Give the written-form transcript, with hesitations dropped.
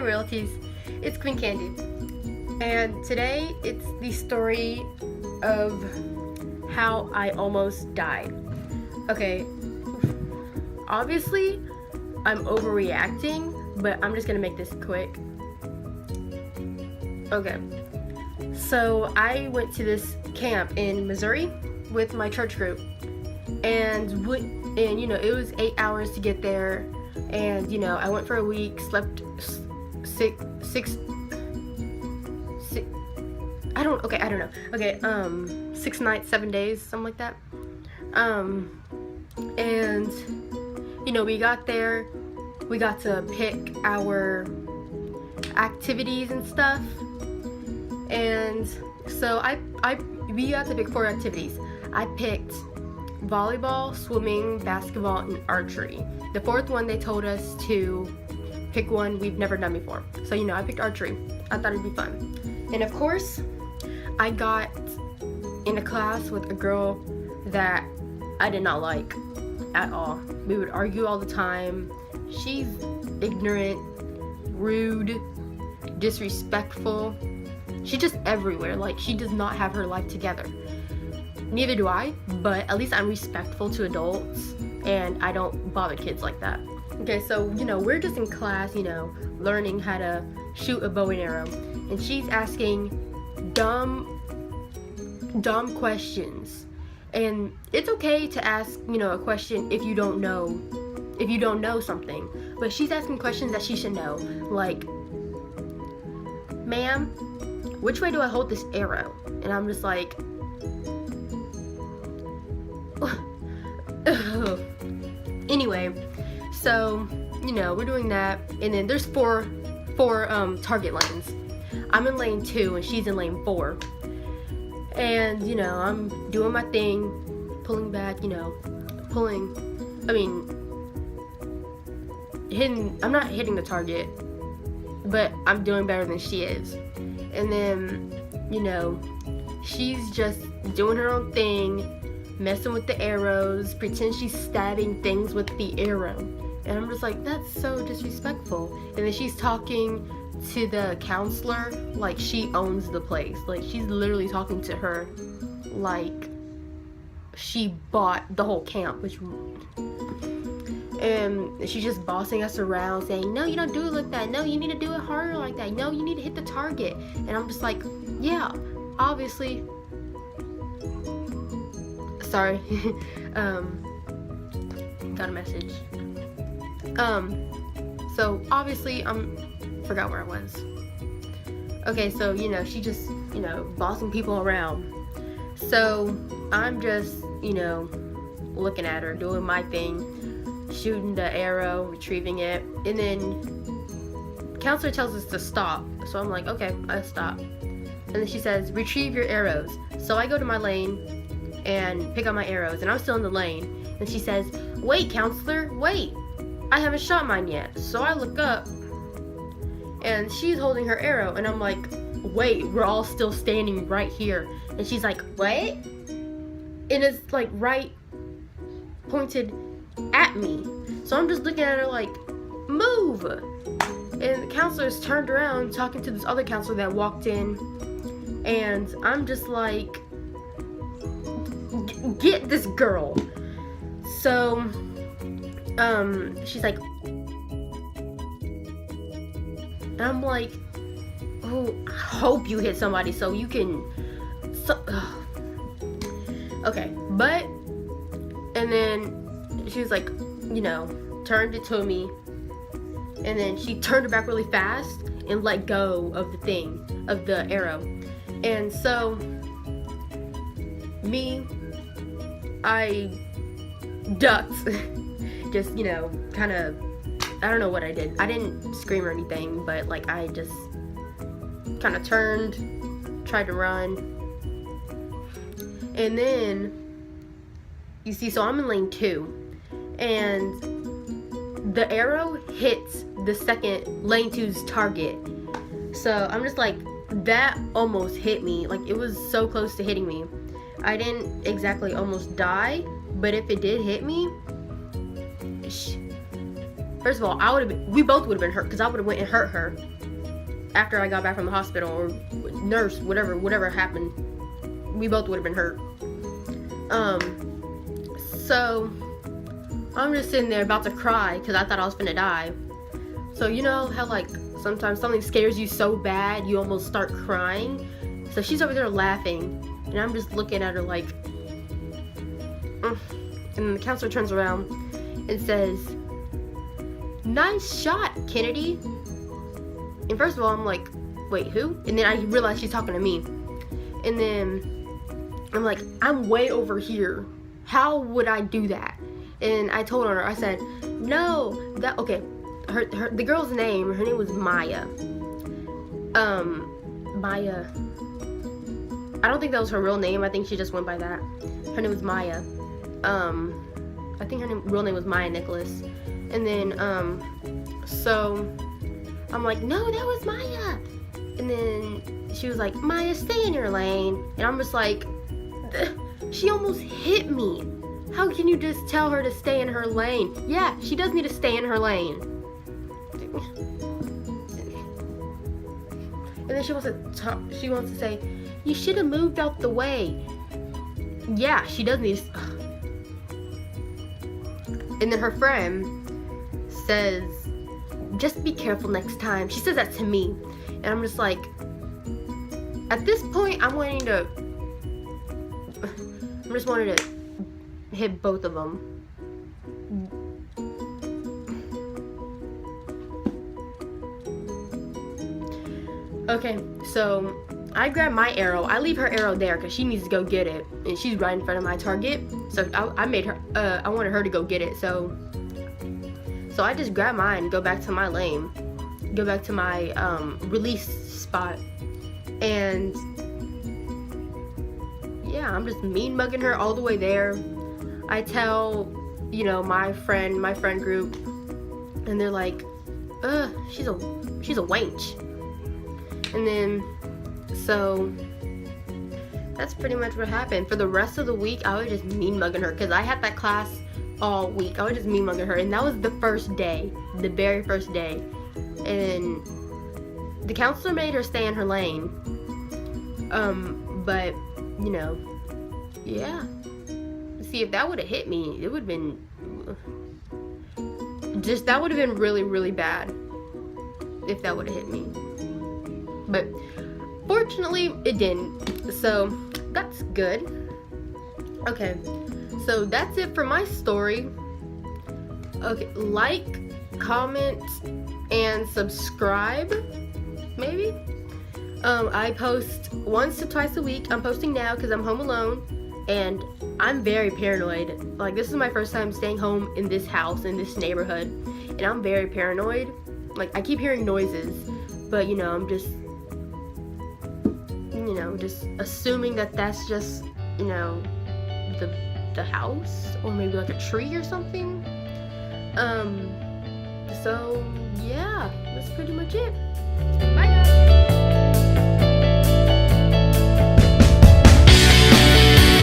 royalties, it's Queen Candy, and today it's the story of how I almost died. Okay, obviously I'm overreacting, but I'm just gonna make this quick. Okay, so I went to this camp in Missouri with my church group, and you know, it was 8 hours to get there, and you know, I went for a week, slept six I don't know. Okay, 6 nights, 7 days, something like that. And you know, we got there, we got to pick our activities and stuff, and so we got to pick 4 activities. I picked volleyball, swimming, basketball, and archery. The 4th one, they told us to pick one we've never done before. So, you know, I picked archery. I thought it'd be fun. And of course, I got in a class with a girl that I did not like at all. We would argue all the time. She's ignorant, rude, disrespectful. She's just everywhere. Like, she does not have her life together. Neither do I, but at least I'm respectful to adults and I don't bother kids like that. Okay, so, you know, we're just in class, you know, learning how to shoot a bow and arrow, and she's asking dumb questions. And it's okay to ask, you know, a question if you don't know something, but she's asking questions that she should know, like, ma'am, which way do I hold this arrow? And I'm just like, anyway, so, you know, we're doing that, and then there's four target lanes. I'm in lane 2 and she's in lane 4, and you know, I'm doing my thing, pulling back, you know, I'm not hitting the target, but I'm doing better than she is. And then, you know, she's just doing her own thing, messing with the arrows, pretend she's stabbing things with the arrow. And I'm just like, that's so disrespectful. And then she's talking to the counselor like she owns the place. Like, she's literally talking to her like she bought the whole camp, and she's just bossing us around, saying, no, you don't do it like that. No, you need to do it harder like that. No, you need to hit the target. And I'm just like, yeah, obviously. Sorry. Got a message. So obviously forgot where I was. Okay, so, you know, she just, you know, bossing people around. So I'm just, you know, looking at her, doing my thing, shooting the arrow, retrieving it, and then counselor tells us to stop. So I'm like, okay, I stop. And then she says, retrieve your arrows. So I go to my lane and pick up my arrows, and I'm still in the lane, and she says, wait, counselor, wait, I haven't shot mine yet. So I look up, and she's holding her arrow, and I'm like, wait, we're all still standing right here. And she's like, what? And it's like right pointed at me. So I'm just looking at her like, move. And the counselor's turned around talking to this other counselor that walked in, and I'm just like, get this girl. So she's like, and I'm like, oh, I hope you hit somebody so you can okay, but, and then she was like, you know, turned it to me, and then she turned it back really fast and let go of the arrow. And so I ducked. Just, you know, kind of, I don't know what I did. I didn't scream or anything, but like, I just kind of turned, tried to run. And then, you see, so I'm in lane 2, and the arrow hits the second lane 2's target. So I'm just like, that almost hit me. Like, it was so close to hitting me. I didn't exactly almost die, but if it did hit me, first of all, we both would have been hurt, because I would have went and hurt her. after I got back from the hospital, or nurse, whatever happened, we both would have been hurt. So I'm just sitting there about to cry because I thought I was finna die. So you know how like sometimes something scares you so bad you almost start crying? So she's over there laughing, and I'm just looking at her like, and then the counselor turns around and says, "Nice shot, Kynnedi." And first of all, I'm like, wait, who? And then I realize she's talking to me. And then I'm like, I'm way over here. How would I do that? And I told her, I said, no, that, okay. The girl's name, her name was Maya. Maya. I don't think that was her real name. I think she just went by that. Her name was Maya. I think her real name was Maya Nicholas. And then, so I'm like, no, that was Maya. And then she was like, Maya, stay in your lane. And I'm just like, she almost hit me. How can you just tell her to stay in her lane? Yeah, she does need to stay in her lane. And then she wants to say, you should have moved out the way. Yeah, she does need to. And then her friend says, just be careful next time. She says that to me. And I'm just like, at this point, I'm just wanting to hit both of them. Okay, so I grab my arrow. I leave her arrow there because she needs to go get it, and she's right in front of my target. So I made her. I wanted her to go get it. So I just grab mine and go back to my lane, go back to my release spot, and yeah, I'm just mean mugging her all the way there. I tell, you know, my friend group, and they're like, she's a wench. And then, so that's pretty much what happened. For the rest of the week, I was just mean mugging her because I had that class all week. I was just mean mugging her, and that was the first day, the very first day. And the counselor made her stay in her lane. But you know, yeah. See, if that would have hit me, it would have been that would have been really, really bad if that would have hit me. But fortunately, it didn't. So that's good. Okay, so that's it for my story. Okay, like, comment, and subscribe, maybe. I post once to twice a week. I'm posting now because I'm home alone, and I'm very paranoid. Like, this is my first time staying home in this house, in this neighborhood, and I'm very paranoid. Like, I keep hearing noises, but you know, I'm just, you know, just assuming that that's just, you know, the house, or maybe like a tree or something. So yeah, that's pretty much it. Bye guys.